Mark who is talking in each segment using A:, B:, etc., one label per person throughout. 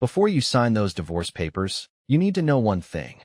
A: Before you sign those divorce papers, you need to know one thing.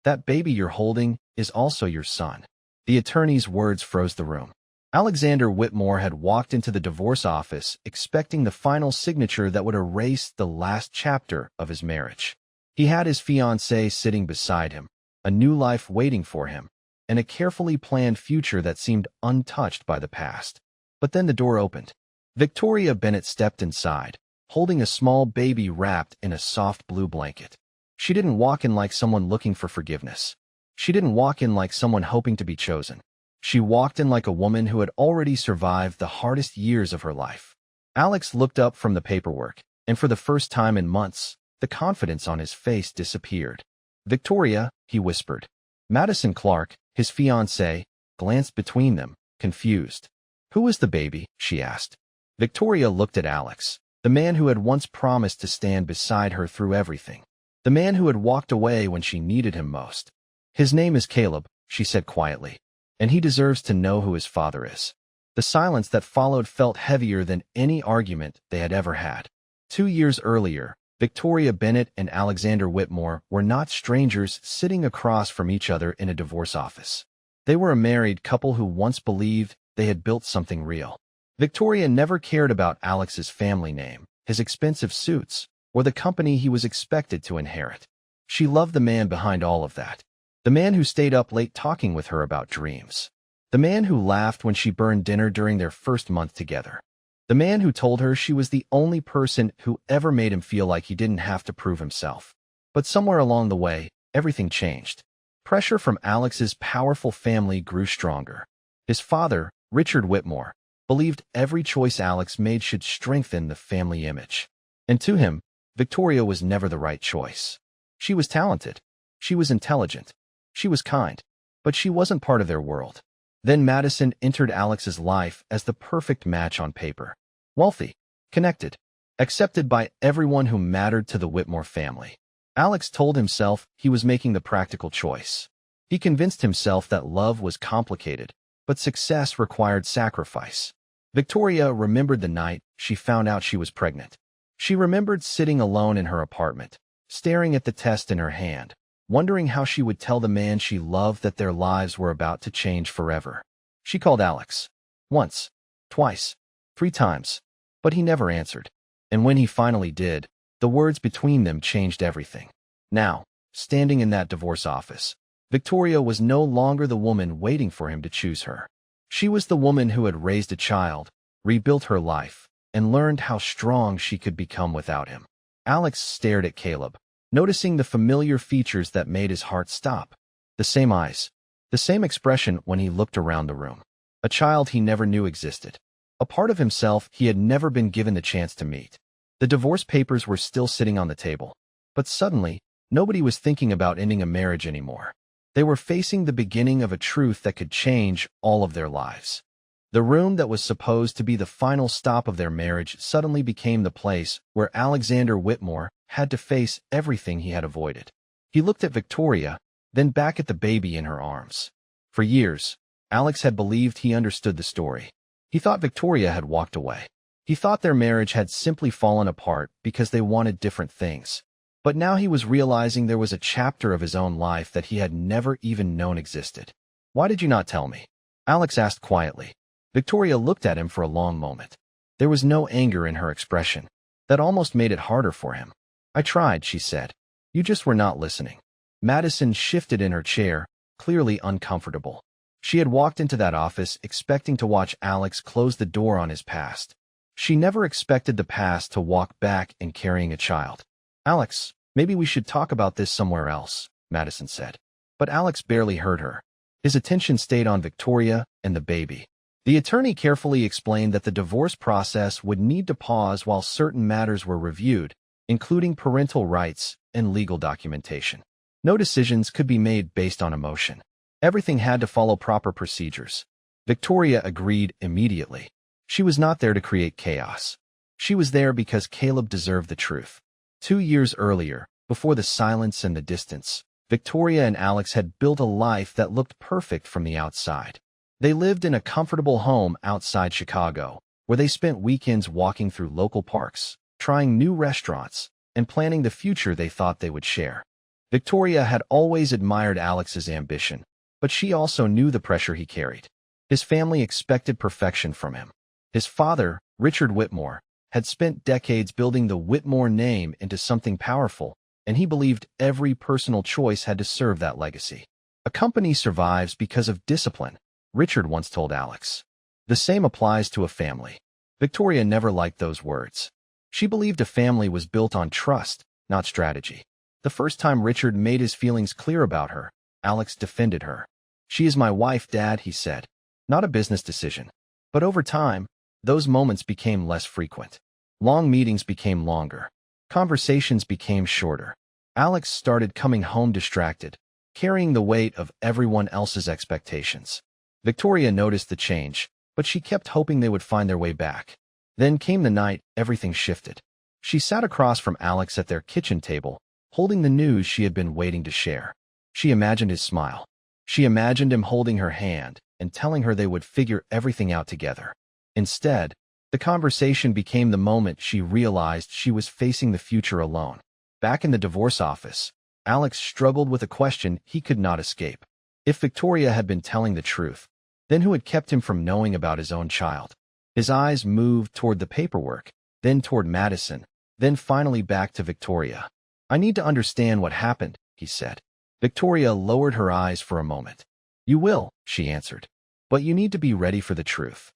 A: That baby you're holding is also your son." The attorney's words froze the room. Alexander Whitmore had walked into the divorce office expecting the final signature that would erase the last chapter of his marriage. He had his fiancée sitting beside him, a new life waiting for him, and a carefully planned future that seemed untouched by the past. But then the door opened. Victoria Bennett stepped inside, holding a small baby wrapped in a soft blue blanket. She didn't walk in like someone looking for forgiveness. She didn't walk in like someone hoping to be chosen. She walked in like a woman who had already survived the hardest years of her life. Alex looked up from the paperwork, and for the first time in months, the confidence on his face disappeared. "Victoria," he whispered. Madison Clark, his fiancée, glanced between them, confused. "Who is the baby?" she asked. Victoria looked at Alex, the man who had once promised to stand beside her through everything, the man who had walked away when she needed him most. "His name is Caleb," she said quietly, "and he deserves to know who his father is." The silence that followed felt heavier than any argument they had ever had. 2 years earlier, Victoria Bennett and Alexander Whitmore were not strangers sitting across from each other in a divorce office. They were a married couple who once believed they had built something real. Victoria never cared about Alex's family name, his expensive suits, or the company he was expected to inherit. She loved the man behind all of that. The man who stayed up late talking with her about dreams. The man who laughed when she burned dinner during their first month together. The man who told her she was the only person who ever made him feel like he didn't have to prove himself. But somewhere along the way, everything changed. Pressure from Alex's powerful family grew stronger. His father, Richard Whitmore, believed every choice Alex made should strengthen the family image. And to him, Victoria was never the right choice. She was talented. She was intelligent. She was kind. But she wasn't part of their world. Then Madison entered Alex's life as the perfect match on paper. Wealthy, connected, accepted by everyone who mattered to the Whitmore family. Alex told himself he was making the practical choice. He convinced himself that love was complicated, but success required sacrifice. Victoria remembered the night she found out she was pregnant. She remembered sitting alone in her apartment, staring at the test in her hand, wondering how she would tell the man she loved that their lives were about to change forever. She called Alex. Once, twice, 3 times, but he never answered. And when he finally did, the words between them changed everything. Now, standing in that divorce office, Victoria was no longer the woman waiting for him to choose her. She was the woman who had raised a child, rebuilt her life, and learned how strong she could become without him. Alex stared at Caleb, noticing the familiar features that made his heart stop. The same eyes, the same expression when he looked around the room. A child he never knew existed. A part of himself he had never been given the chance to meet. The divorce papers were still sitting on the table. But suddenly, nobody was thinking about ending a marriage anymore. They were facing the beginning of a truth that could change all of their lives. The room that was supposed to be the final stop of their marriage suddenly became the place where Alexander Whitmore had to face everything he had avoided. He looked at Victoria, then back at the baby in her arms. For years, Alex had believed he understood the story. He thought Victoria had walked away. He thought their marriage had simply fallen apart because they wanted different things. But now he was realizing there was a chapter of his own life that he had never even known existed. "Why did you not tell me?" Alex asked quietly. Victoria looked at him for a long moment. There was no anger in her expression. That almost made it harder for him. "I tried," she said. "You just were not listening." Madison shifted in her chair, clearly uncomfortable. She had walked into that office expecting to watch Alex close the door on his past. She never expected the past to walk back in carrying a child. "Alex, maybe we should talk about this somewhere else," Madison said. But Alex barely heard her. His attention stayed on Victoria and the baby. The attorney carefully explained that the divorce process would need to pause while certain matters were reviewed, including parental rights and legal documentation. No decisions could be made based on emotion. Everything had to follow proper procedures. Victoria agreed immediately. She was not there to create chaos. She was there because Caleb deserved the truth. 2 years earlier, before the silence and the distance, Victoria and Alex had built a life that looked perfect from the outside. They lived in a comfortable home outside Chicago, where they spent weekends walking through local parks, trying new restaurants, and planning the future they thought they would share. Victoria had always admired Alex's ambition, but she also knew the pressure he carried. His family expected perfection from him. His father, Richard Whitmore, had spent decades building the Whitmore name into something powerful, and he believed every personal choice had to serve that legacy. "A company survives because of discipline," Richard once told Alex. The same applies to a family. Victoria never liked those words. She believed a family was built on trust, not strategy. The first time Richard made his feelings clear about her, Alex defended her. "She is my wife, Dad," he said. Not a business decision. But over time, those moments became less frequent. Long meetings became longer. Conversations became shorter. Alex started coming home distracted, carrying the weight of everyone else's expectations. Victoria noticed the change, but she kept hoping they would find their way back. Then came the night everything shifted. She sat across from Alex at their kitchen table, holding the news she had been waiting to share. She imagined his smile. She imagined him holding her hand and telling her they would figure everything out together. Instead, the conversation became the moment she realized she was facing the future alone. Back in the divorce office, Alex struggled with a question he could not escape. If Victoria had been telling the truth, then who had kept him from knowing about his own child? His eyes moved toward the paperwork, then toward Madison, then finally back to Victoria. "I need to understand what happened," he said. Victoria lowered her eyes for a moment. "You will," she answered. "But you need to be ready for the truth."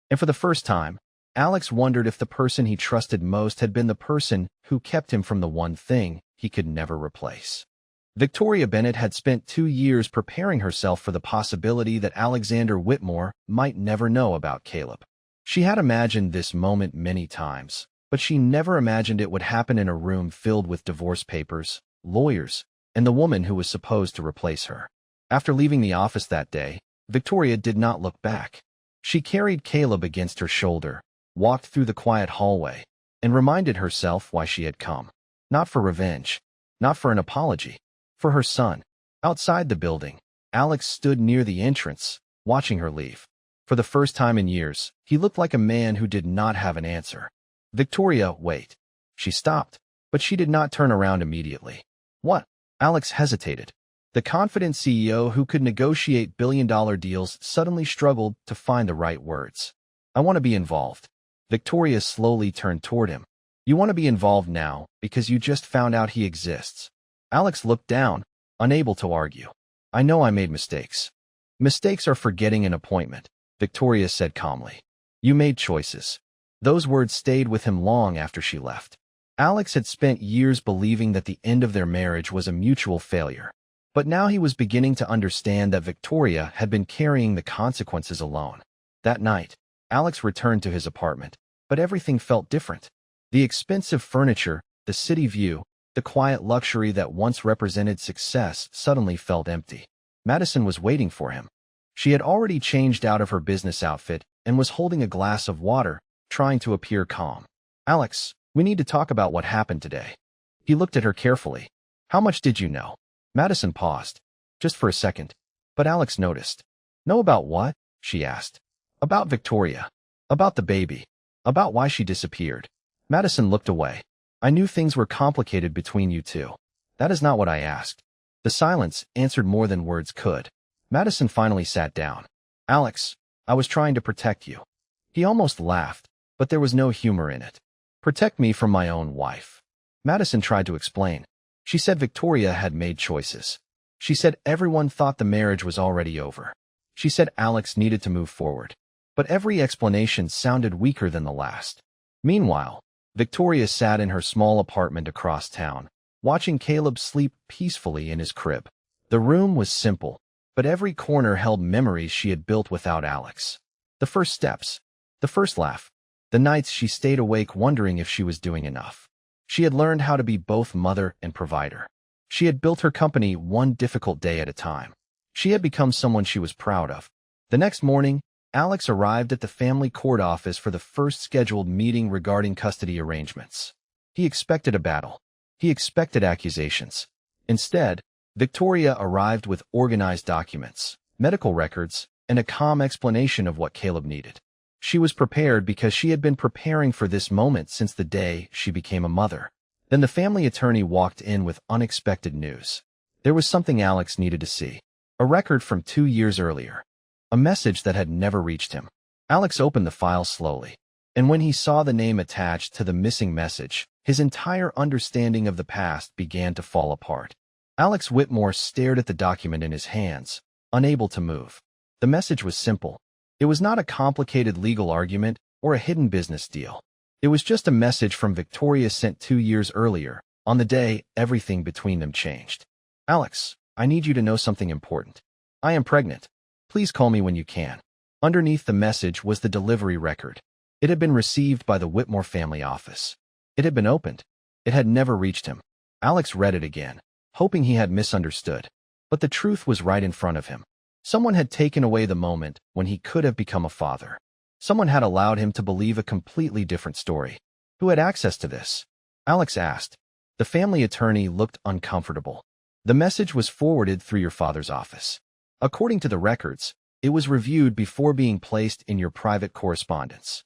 A: And for the first time, Alex wondered if the person he trusted most had been the person who kept him from the one thing he could never replace. Victoria Bennett had spent 2 years preparing herself for the possibility that Alexander Whitmore might never know about Caleb. She had imagined this moment many times, but she never imagined it would happen in a room filled with divorce papers, lawyers, and the woman who was supposed to replace her. After leaving the office that day, Victoria did not look back. She carried Caleb against her shoulder, walked through the quiet hallway, and reminded herself why she had come. Not for revenge, not for an apology, for her son. Outside the building, Alex stood near the entrance, watching her leave. For the first time in years, he looked like a man who did not have an answer. "Victoria, wait." She stopped, but she did not turn around immediately. "What?" Alex hesitated. The confident CEO who could negotiate billion-dollar deals suddenly struggled to find the right words. "I want to be involved." Victoria slowly turned toward him. "You want to be involved now because you just found out he exists." Alex looked down, unable to argue. "I know I made mistakes." "Mistakes are forgetting an appointment," Victoria said calmly. "You made choices." Those words stayed with him long after she left. Alex had spent years believing that the end of their marriage was a mutual failure. But now he was beginning to understand that Victoria had been carrying the consequences alone. That night, Alex returned to his apartment, but everything felt different. The expensive furniture, the city view, the quiet luxury that once represented success suddenly felt empty. Madison was waiting for him. She had already changed out of her business outfit and was holding a glass of water, trying to appear calm. "Alex, we need to talk about what happened today." He looked at her carefully. "How much did you know?" Madison paused, just for a second, but Alex noticed. "Know about what?" she asked. "About Victoria. About the baby. About why she disappeared." Madison looked away. "I knew things were complicated between you two. That is not what I asked." The silence answered more than words could. Madison finally sat down. "Alex, I was trying to protect you." He almost laughed, but there was no humor in it. "Protect me from my own wife." Madison tried to explain. She said Victoria had made choices. She said everyone thought the marriage was already over. She said Alex needed to move forward. But every explanation sounded weaker than the last. Meanwhile, Victoria sat in her small apartment across town, watching Caleb sleep peacefully in his crib. The room was simple, but every corner held memories she had built without Alex. The first steps, the first laugh, the nights she stayed awake wondering if she was doing enough. She had learned how to be both mother and provider. She had built her company one difficult day at a time. She had become someone she was proud of. The next morning, Alex arrived at the family court office for the first scheduled meeting regarding custody arrangements. He expected a battle. He expected accusations. Instead, Victoria arrived with organized documents, medical records, and a calm explanation of what Caleb needed. She was prepared because she had been preparing for this moment since the day she became a mother. Then the family attorney walked in with unexpected news. There was something Alex needed to see. A record from 2 years earlier. A message that had never reached him. Alex opened the file slowly. And when he saw the name attached to the missing message, his entire understanding of the past began to fall apart. Alex Whitmore stared at the document in his hands, unable to move. The message was simple. It was not a complicated legal argument or a hidden business deal. It was just a message from Victoria sent 2 years earlier, on the day everything between them changed. Alex, I need you to know something important. I am pregnant. Please call me when you can. Underneath the message was the delivery record. It had been received by the Whitmore family office. It had been opened. It had never reached him. Alex read it again, hoping he had misunderstood. But the truth was right in front of him. Someone had taken away the moment when he could have become a father. Someone had allowed him to believe a completely different story. Who had access to this? Alex asked. The family attorney looked uncomfortable. The message was forwarded through your father's office. According to the records, it was reviewed before being placed in your private correspondence.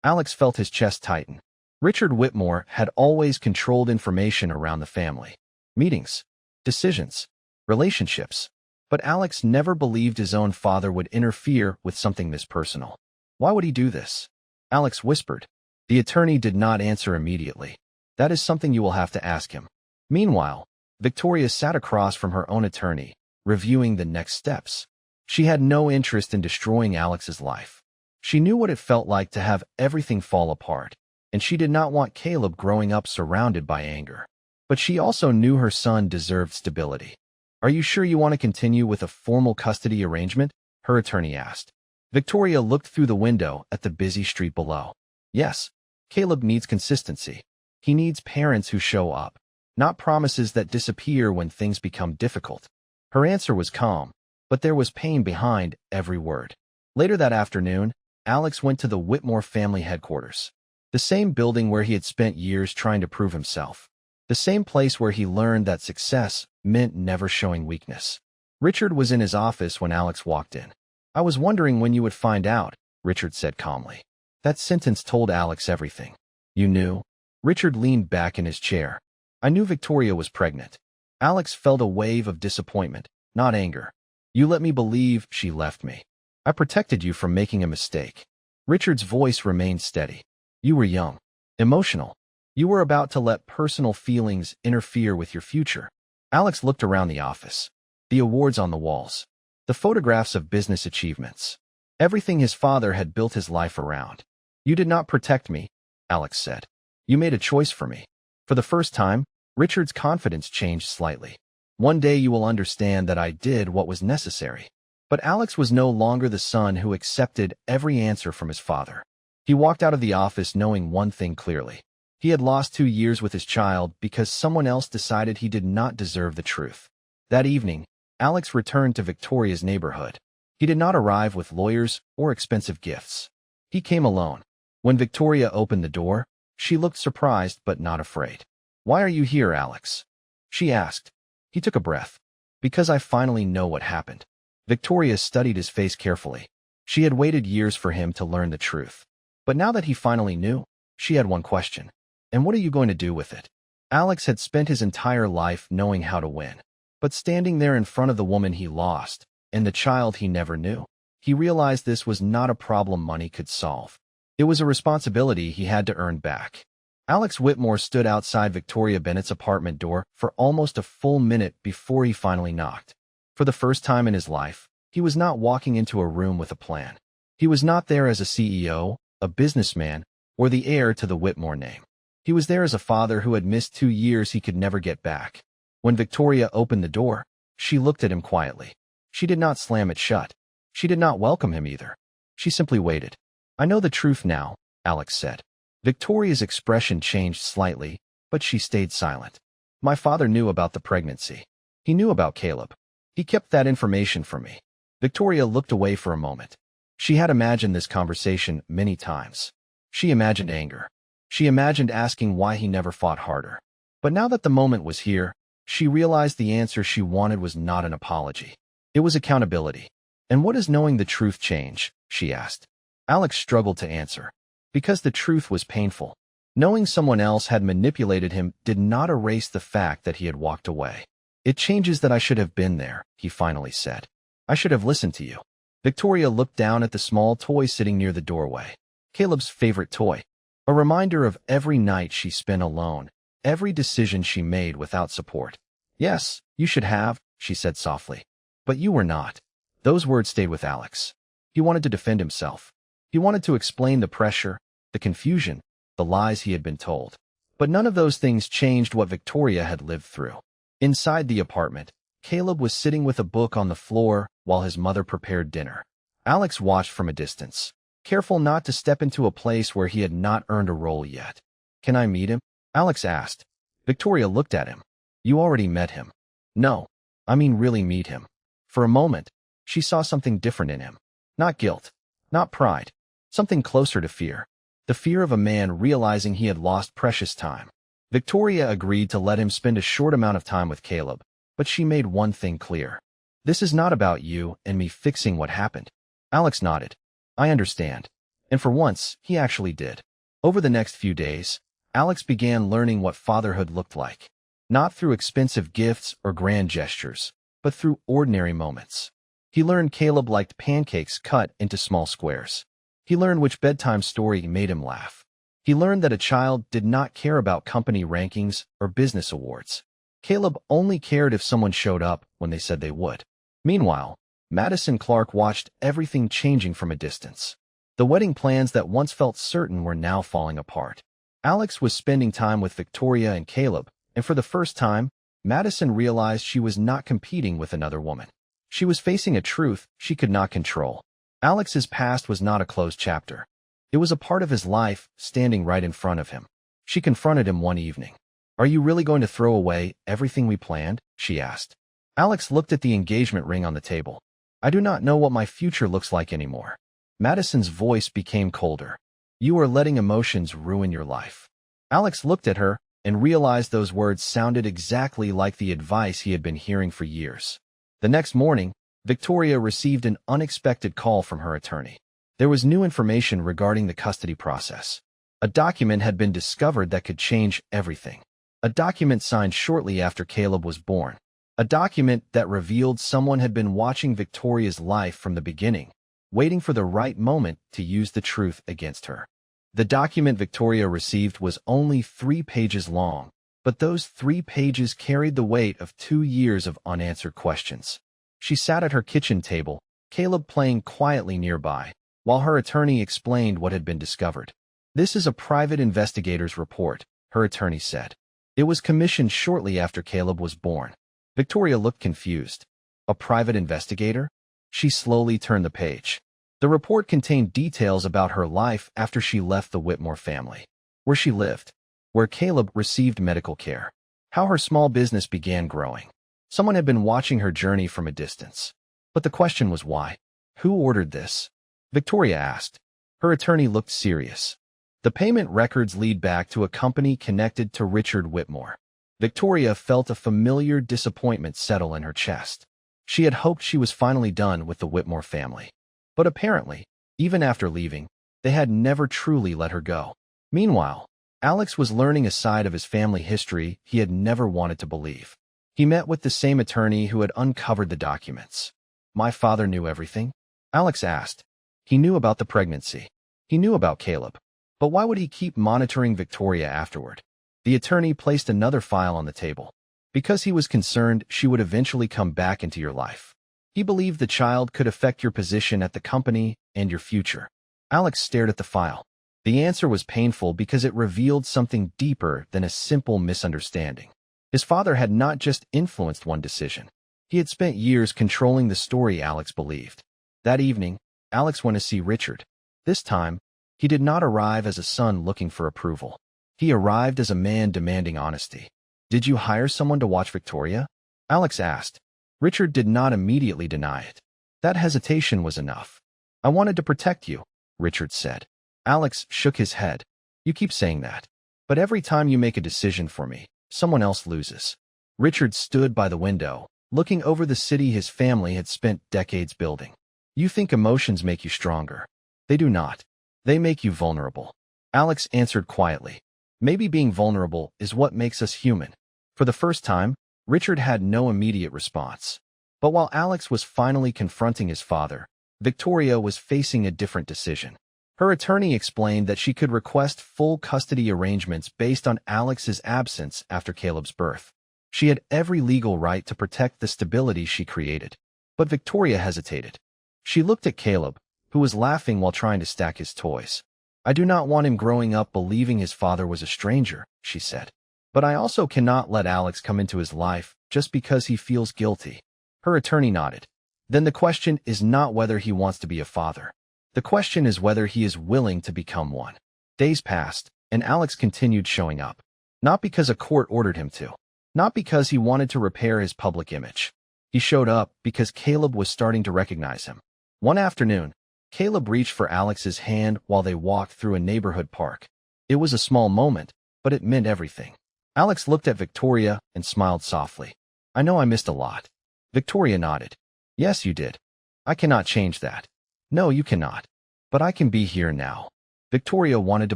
A: Alex felt his chest tighten. Richard Whitmore had always controlled information around the family. Meetings, decisions, relationships. But Alex never believed his own father would interfere with something this personal. Why would he do this? Alex whispered. The attorney did not answer immediately. That is something you will have to ask him. Meanwhile, Victoria sat across from her own attorney, reviewing the next steps. She had no interest in destroying Alex's life. She knew what it felt like to have everything fall apart, and she did not want Caleb growing up surrounded by anger. But she also knew her son deserved stability. Are you sure you want to continue with a formal custody arrangement? Her attorney asked. Victoria looked through the window at the busy street below. Yes, Caleb needs consistency. He needs parents who show up, not promises that disappear when things become difficult. Her answer was calm, but there was pain behind every word. Later that afternoon, Alex went to the Whitmore family headquarters. The same building where he had spent years trying to prove himself. The same place where he learned that success meant never showing weakness. Richard was in his office when Alex walked in. I was wondering when you would find out, Richard said calmly. That sentence told Alex everything. You knew? Richard leaned back in his chair. I knew Victoria was pregnant. Alex felt a wave of disappointment, not anger. You let me believe she left me. I protected you from making a mistake. Richard's voice remained steady. You were young, emotional. You were about to let personal feelings interfere with your future. Alex looked around the office. The awards on the walls. The photographs of business achievements. Everything his father had built his life around. You did not protect me, Alex said. You made a choice for me. For the first time, Richard's confidence changed slightly. One day you will understand that I did what was necessary. But Alex was no longer the son who accepted every answer from his father. He walked out of the office knowing one thing clearly. He had lost 2 years with his child because someone else decided he did not deserve the truth. That evening, Alex returned to Victoria's neighborhood. He did not arrive with lawyers or expensive gifts. He came alone. When Victoria opened the door, she looked surprised but not afraid. Why are you here, Alex? She asked. He took a breath. Because I finally know what happened. Victoria studied his face carefully. She had waited years for him to learn the truth. But now that he finally knew, she had one question. And what are you going to do with it? Alex had spent his entire life knowing how to win. But standing there in front of the woman he lost, and the child he never knew, he realized this was not a problem money could solve. It was a responsibility he had to earn back. Alex Whitmore stood outside Victoria Bennett's apartment door for almost a full minute before he finally knocked. For the first time in his life, he was not walking into a room with a plan. He was not there as a CEO, a businessman, or the heir to the Whitmore name. He was there as a father who had missed 2 years he could never get back. When Victoria opened the door, she looked at him quietly. She did not slam it shut. She did not welcome him either. She simply waited. I know the truth now, Alex said. Victoria's expression changed slightly, but she stayed silent. My father knew about the pregnancy. He knew about Caleb. He kept that information from me. Victoria looked away for a moment. She had imagined this conversation many times. She imagined anger. She imagined asking why he never fought harder. But now that the moment was here, she realized the answer she wanted was not an apology. It was accountability. And what does knowing the truth change? She asked. Alex struggled to answer. Because the truth was painful. Knowing someone else had manipulated him did not erase the fact that he had walked away. It changes that I should have been there, he finally said. I should have listened to you. Victoria looked down at the small toy sitting near the doorway. Caleb's favorite toy. A reminder of every night she spent alone, every decision she made without support. Yes, you should have, she said softly. But you were not. Those words stayed with Alex. He wanted to defend himself. He wanted to explain the pressure, the confusion, the lies he had been told. But none of those things changed what Victoria had lived through. Inside the apartment, Caleb was sitting with a book on the floor while his mother prepared dinner. Alex watched from a distance, careful not to step into a place where he had not earned a role yet. Can I meet him? Alex asked. Victoria looked at him. You already met him. No, I mean really meet him. For a moment, she saw something different in him. Not guilt, not pride, something closer to fear. The fear of a man realizing he had lost precious time. Victoria agreed to let him spend a short amount of time with Caleb, but she made one thing clear. This is not about you and me fixing what happened. Alex nodded. I understand. And for once, he actually did. Over the next few days, Alex began learning what fatherhood looked like. Not through expensive gifts or grand gestures, but through ordinary moments. He learned Caleb liked pancakes cut into small squares. He learned which bedtime story made him laugh. He learned that a child did not care about company rankings or business awards. Caleb only cared if someone showed up when they said they would. Meanwhile, Madison Clark watched everything changing from a distance. The wedding plans that once felt certain were now falling apart. Alex was spending time with Victoria and Caleb, and for the first time, Madison realized she was not competing with another woman. She was facing a truth she could not control. Alex's past was not a closed chapter. It was a part of his life, standing right in front of him. She confronted him one evening. Are you really going to throw away everything we planned? She asked. Alex looked at the engagement ring on the table. I do not know what my future looks like anymore. Madison's voice became colder. You are letting emotions ruin your life. Alex looked at her and realized those words sounded exactly like the advice he had been hearing for years. The next morning, Victoria received an unexpected call from her attorney. There was new information regarding the custody process. A document had been discovered that could change everything. A document signed shortly after Caleb was born. A document that revealed someone had been watching Victoria's life from the beginning, waiting for the right moment to use the truth against her. The document Victoria received was only 3 pages long, but those 3 pages carried the weight of 2 years of unanswered questions. She sat at her kitchen table, Caleb playing quietly nearby, while her attorney explained what had been discovered. This is a private investigator's report, her attorney said. It was commissioned shortly after Caleb was born. Victoria looked confused. A private investigator? She slowly turned the page. The report contained details about her life after she left the Whitmore family. Where she lived. Where Caleb received medical care. How her small business began growing. Someone had been watching her journey from a distance. But the question was why? Who ordered this? Victoria asked. Her attorney looked serious. The payment records lead back to a company connected to Richard Whitmore. Victoria felt a familiar disappointment settle in her chest. She had hoped she was finally done with the Whitmore family. But apparently, even after leaving, they had never truly let her go. Meanwhile, Alex was learning a side of his family history he had never wanted to believe. He met with the same attorney who had uncovered the documents. My father knew everything? Alex asked. He knew about the pregnancy. He knew about Caleb. But why would he keep monitoring Victoria afterward? The attorney placed another file on the table. Because he was concerned she would eventually come back into your life. He believed the child could affect your position at the company and your future. Alex stared at the file. The answer was painful because it revealed something deeper than a simple misunderstanding. His father had not just influenced one decision. He had spent years controlling the story Alex believed. That evening, Alex went to see Richard. This time, he did not arrive as a son looking for approval. He arrived as a man demanding honesty. Did you hire someone to watch Victoria? Alex asked. Richard did not immediately deny it. That hesitation was enough. I wanted to protect you, Richard said. Alex shook his head. You keep saying that. But every time you make a decision for me, someone else loses. Richard stood by the window, looking over the city his family had spent decades building. You think emotions make you stronger. They do not. They make you vulnerable. Alex answered quietly. Maybe being vulnerable is what makes us human. For the first time, Richard had no immediate response. But while Alex was finally confronting his father, Victoria was facing a different decision. Her attorney explained that she could request full custody arrangements based on Alex's absence after Caleb's birth. She had every legal right to protect the stability she created. But Victoria hesitated. She looked at Caleb, who was laughing while trying to stack his toys. "I do not want him growing up believing his father was a stranger," she said. "But I also cannot let Alex come into his life just because he feels guilty." Her attorney nodded. "Then the question is not whether he wants to be a father. The question is whether he is willing to become one." Days passed, and Alex continued showing up. Not because a court ordered him to. Not because he wanted to repair his public image. He showed up because Caleb was starting to recognize him. One afternoon, Caleb reached for Alex's hand while they walked through a neighborhood park. It was a small moment, but it meant everything. Alex looked at Victoria and smiled softly. "I know I missed a lot." Victoria nodded. "Yes, you did. I cannot change that." "No, you cannot. But I can be here now." Victoria wanted to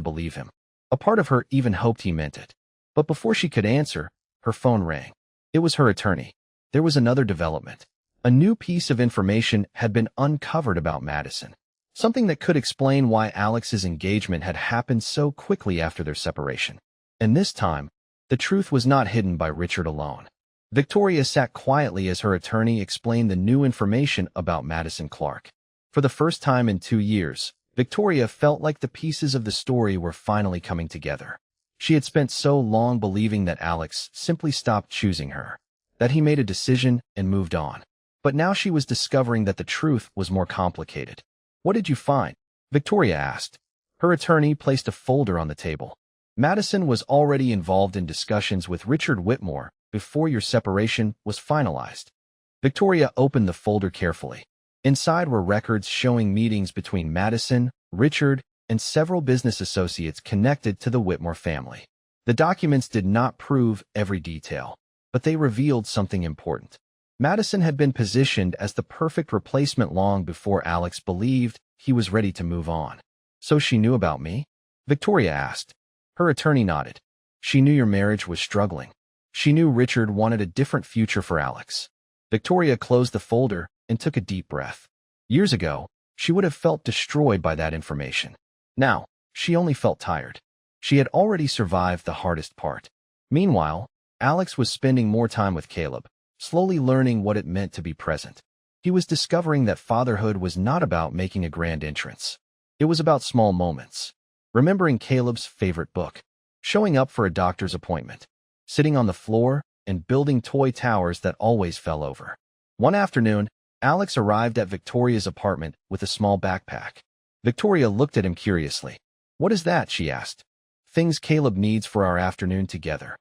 A: believe him. A part of her even hoped he meant it. But before she could answer, her phone rang. It was her attorney. There was another development. A new piece of information had been uncovered about Madison. Something that could explain why Alex's engagement had happened so quickly after their separation. And this time, the truth was not hidden by Richard alone. Victoria sat quietly as her attorney explained the new information about Madison Clark. For the first time in 2 years, Victoria felt like the pieces of the story were finally coming together. She had spent so long believing that Alex simply stopped choosing her, that he made a decision and moved on. But now she was discovering that the truth was more complicated. "What did you find?" Victoria asked. Her attorney placed a folder on the table. "Madison was already involved in discussions with Richard Whitmore before your separation was finalized." Victoria opened the folder carefully. Inside were records showing meetings between Madison, Richard, and several business associates connected to the Whitmore family. The documents did not prove every detail, but they revealed something important. Madison had been positioned as the perfect replacement long before Alex believed he was ready to move on. "So she knew about me?" Victoria asked. Her attorney nodded. "She knew your marriage was struggling. She knew Richard wanted a different future for Alex." Victoria closed the folder and took a deep breath. Years ago, she would have felt destroyed by that information. Now, she only felt tired. She had already survived the hardest part. Meanwhile, Alex was spending more time with Caleb, slowly learning what it meant to be present. He was discovering that fatherhood was not about making a grand entrance. It was about small moments. Remembering Caleb's favorite book, showing up for a doctor's appointment, sitting on the floor, and building toy towers that always fell over. One afternoon, Alex arrived at Victoria's apartment with a small backpack. Victoria looked at him curiously. "What is that?" she asked. "Things Caleb needs for our afternoon together."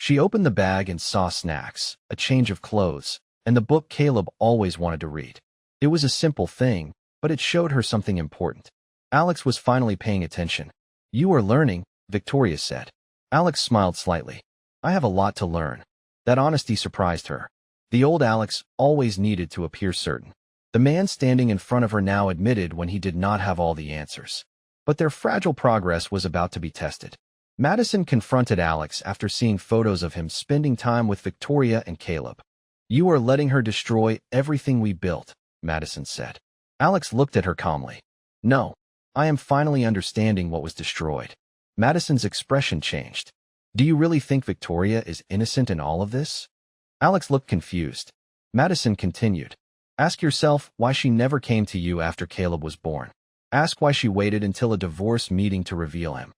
A: She opened the bag and saw snacks, a change of clothes, and the book Caleb always wanted to read. It was a simple thing, but it showed her something important. Alex was finally paying attention. "You are learning," Victoria said. Alex smiled slightly. "I have a lot to learn." That honesty surprised her. The old Alex always needed to appear certain. The man standing in front of her now admitted when he did not have all the answers. But their fragile progress was about to be tested. Madison confronted Alex after seeing photos of him spending time with Victoria and Caleb. "You are letting her destroy everything we built," Madison said. Alex looked at her calmly. "No, I am finally understanding what was destroyed." Madison's expression changed. "Do you really think Victoria is innocent in all of this?" Alex looked confused. Madison continued. "Ask yourself why she never came to you after Caleb was born. Ask why she waited until a divorce meeting to reveal him."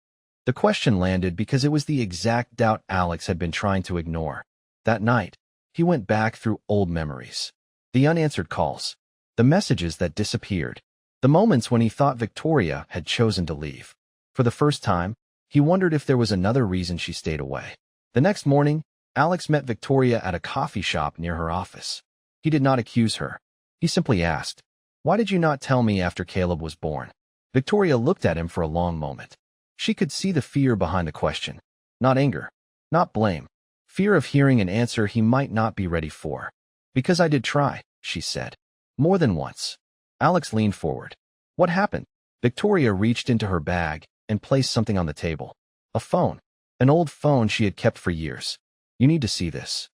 A: The question landed because it was the exact doubt Alex had been trying to ignore. That night, he went back through old memories. The unanswered calls. The messages that disappeared. The moments when he thought Victoria had chosen to leave. For the first time, he wondered if there was another reason she stayed away. The next morning, Alex met Victoria at a coffee shop near her office. He did not accuse her. He simply asked, "Why did you not tell me after Caleb was born?" Victoria looked at him for a long moment. She could see the fear behind the question. Not anger. Not blame. Fear of hearing an answer he might not be ready for. "Because I did try," she said. "More than once." Alex leaned forward. "What happened?" Victoria reached into her bag and placed something on the table. A phone. An old phone she had kept for years. You need to see this.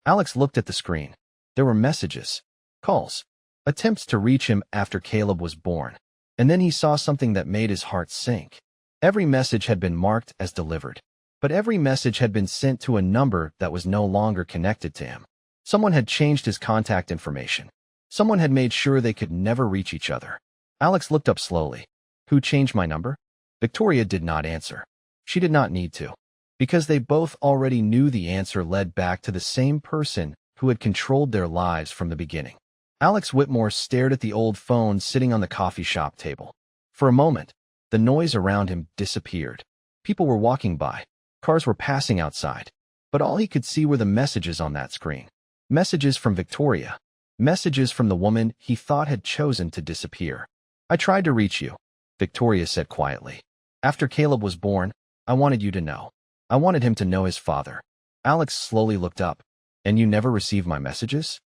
A: Alex looked at the screen. There were messages, calls, attempts to reach him after Caleb was born. And then he saw something that made his heart sink. Every message had been marked as delivered. But every message had been sent to a number that was no longer connected to him. Someone had changed his contact information. Someone had made sure they could never reach each other. Alex looked up slowly. Who changed my number? Victoria did not answer. She did not need to. Because they both already knew the answer led back to the same person who had controlled their lives from the beginning. Alex Whitmore stared at the old phone sitting on the coffee shop table. For a moment, the noise around him disappeared. People were walking by. Cars were passing outside. But all he could see were the messages on that screen. Messages from Victoria. Messages from the woman he thought had chosen to disappear. I tried to reach you, Victoria said quietly. After Caleb was born, I wanted you to know. I wanted him to know his father. Alex slowly looked up. And you never received my messages?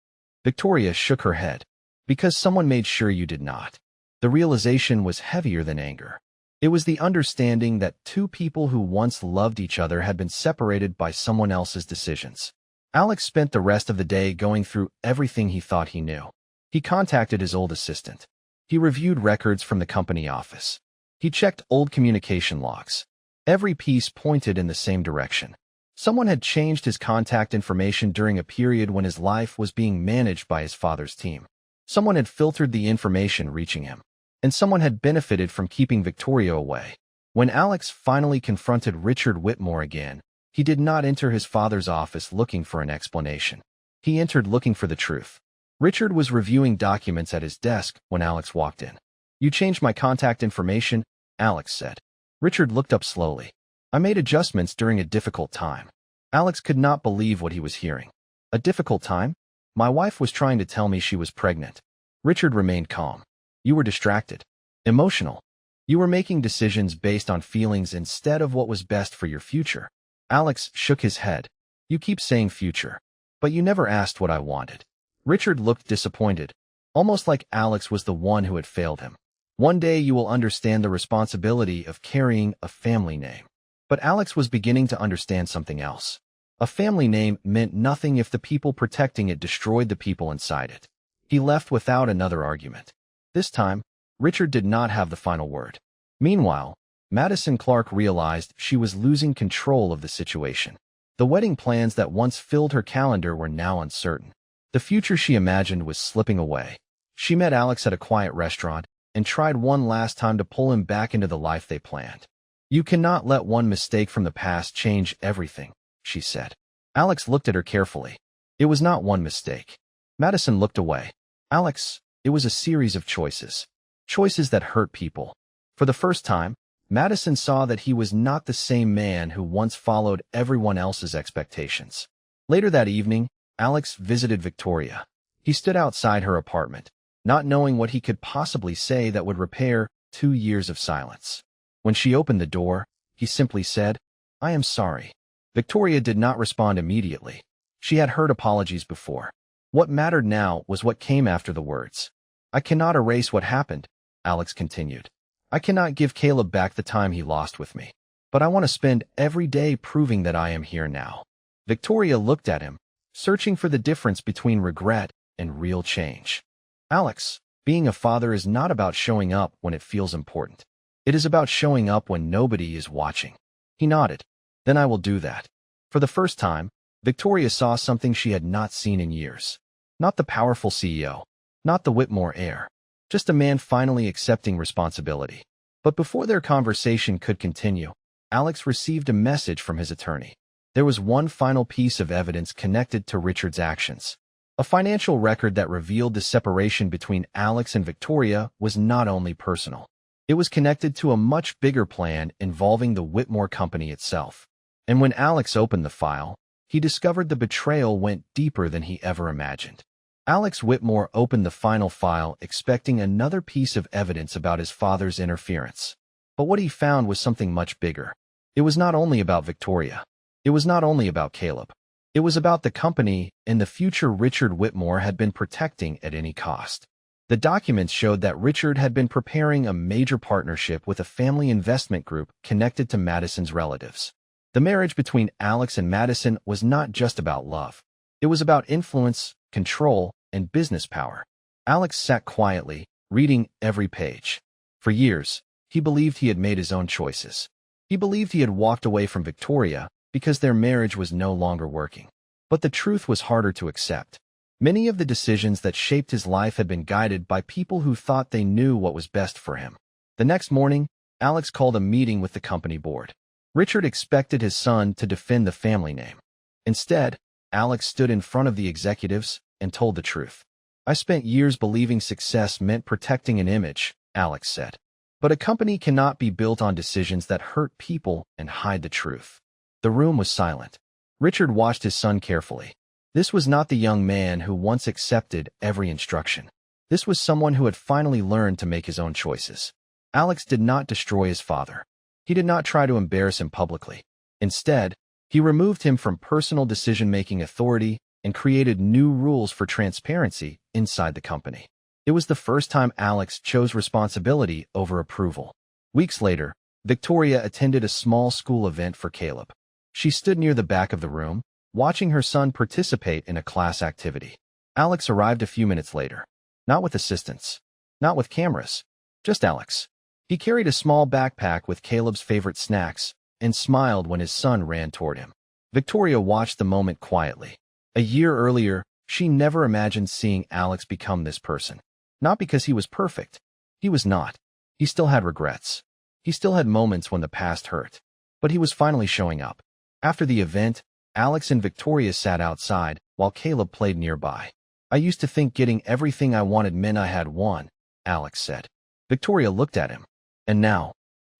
A: Victoria shook her head. Because someone made sure you did not. The realization was heavier than anger. It was the understanding that two people who once loved each other had been separated by someone else's decisions. Alex spent the rest of the day going through everything he thought he knew. He contacted his old assistant. He reviewed records from the company office. He checked old communication logs. Every piece pointed in the same direction. Someone had changed his contact information during a period when his life was being managed by his father's team. Someone had filtered the information reaching him. And someone had benefited from keeping Victoria away. When Alex finally confronted Richard Whitmore again, he did not enter his father's office looking for an explanation. He entered looking for the truth. Richard was reviewing documents at his desk when Alex walked in. You changed my contact information, Alex said. Richard looked up slowly. I made adjustments during a difficult time. Alex could not believe what he was hearing. A difficult time? My wife was trying to tell me she was pregnant. Richard remained calm. You were distracted. Emotional. You were making decisions based on feelings instead of what was best for your future. Alex shook his head. You keep saying future. But you never asked what I wanted. Richard looked disappointed, almost like Alex was the one who had failed him. One day you will understand the responsibility of carrying a family name. But Alex was beginning to understand something else. A family name meant nothing if the people protecting it destroyed the people inside it. He left without another argument. This time, Richard did not have the final word. Meanwhile, Madison Clark realized she was losing control of the situation. The wedding plans that once filled her calendar were now uncertain. The future she imagined was slipping away. She met Alex at a quiet restaurant and tried one last time to pull him back into the life they planned. You cannot let one mistake from the past change everything, she said. Alex looked at her carefully. It was not one mistake. Madison looked away. Alex, it was a series of choices. Choices that hurt people. For the first time, Madison saw that he was not the same man who once followed everyone else's expectations. Later that evening, Alex visited Victoria. He stood outside her apartment, not knowing what he could possibly say that would repair 2 years of silence. When she opened the door, he simply said, I am sorry. Victoria did not respond immediately. She had heard apologies before. What mattered now was what came after the words. I cannot erase what happened, Alex continued. I cannot give Caleb back the time he lost with me. But I want to spend every day proving that I am here now. Victoria looked at him, searching for the difference between regret and real change. Alex, being a father is not about showing up when it feels important. It is about showing up when nobody is watching. He nodded. Then I will do that. For the first time, Victoria saw something she had not seen in years. Not the powerful CEO. Not the Whitmore heir. Just a man finally accepting responsibility. But before their conversation could continue, Alex received a message from his attorney. There was one final piece of evidence connected to Richard's actions. A financial record that revealed the separation between Alex and Victoria was not only personal. It was connected to a much bigger plan involving the Whitmore company itself. And when Alex opened the file, he discovered the betrayal went deeper than he ever imagined. Alex Whitmore opened the final file expecting another piece of evidence about his father's interference. But what he found was something much bigger. It was not only about Victoria. It was not only about Caleb. It was about the company and the future Richard Whitmore had been protecting at any cost. The documents showed that Richard had been preparing a major partnership with a family investment group connected to Madison's relatives. The marriage between Alex and Madison was not just about love. It was about influence, control, and business power. Alex sat quietly, reading every page. For years, he believed he had made his own choices. He believed he had walked away from Victoria because their marriage was no longer working. But the truth was harder to accept. Many of the decisions that shaped his life had been guided by people who thought they knew what was best for him. The next morning, Alex called a meeting with the company board. Richard expected his son to defend the family name. Instead, Alex stood in front of the executives and told the truth. "I spent years believing success meant protecting an image," Alex said. "But a company cannot be built on decisions that hurt people and hide the truth." The room was silent. Richard watched his son carefully. This was not the young man who once accepted every instruction. This was someone who had finally learned to make his own choices. Alex did not destroy his father. He did not try to embarrass him publicly. Instead, he removed him from personal decision-making authority and created new rules for transparency inside the company. It was the first time Alex chose responsibility over approval. Weeks later, Victoria attended a small school event for Caleb. She stood near the back of the room, watching her son participate in a class activity. Alex arrived a few minutes later. Not with assistants. Not with cameras. Just Alex. He carried a small backpack with Caleb's favorite snacks and smiled when his son ran toward him. Victoria watched the moment quietly. A year earlier, she never imagined seeing Alex become this person. Not because he was perfect. He was not. He still had regrets. He still had moments when the past hurt. But he was finally showing up. After the event, Alex and Victoria sat outside while Caleb played nearby. "I used to think getting everything I wanted meant I had won," Alex said. Victoria looked at him. And now,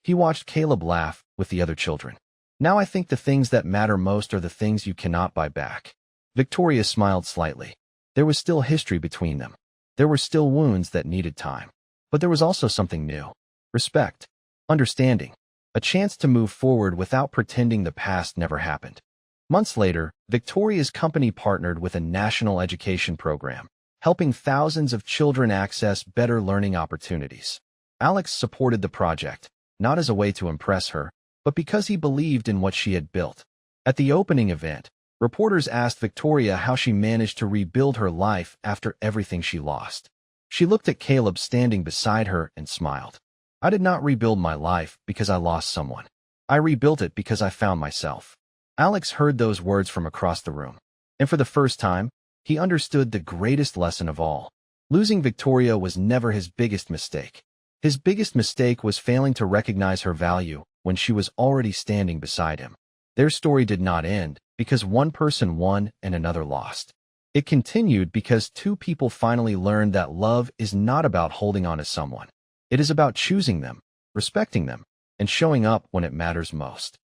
A: he watched Caleb laugh with the other children. "Now I think the things that matter most are the things you cannot buy back." Victoria smiled slightly. There was still history between them. There were still wounds that needed time. But there was also something new. Respect. Understanding. A chance to move forward without pretending the past never happened. Months later, Victoria's company partnered with a national education program, helping thousands of children access better learning opportunities. Alex supported the project, not as a way to impress her, but because he believed in what she had built. At the opening event, reporters asked Victoria how she managed to rebuild her life after everything she lost. She looked at Caleb standing beside her and smiled. "I did not rebuild my life because I lost someone. I rebuilt it because I found myself." Alex heard those words from across the room. And for the first time, he understood the greatest lesson of all. Losing Victoria was never his biggest mistake. His biggest mistake was failing to recognize her value when she was already standing beside him. Their story did not end because one person won and another lost. It continued because two people finally learned that love is not about holding on to someone. It is about choosing them, respecting them, and showing up when it matters most.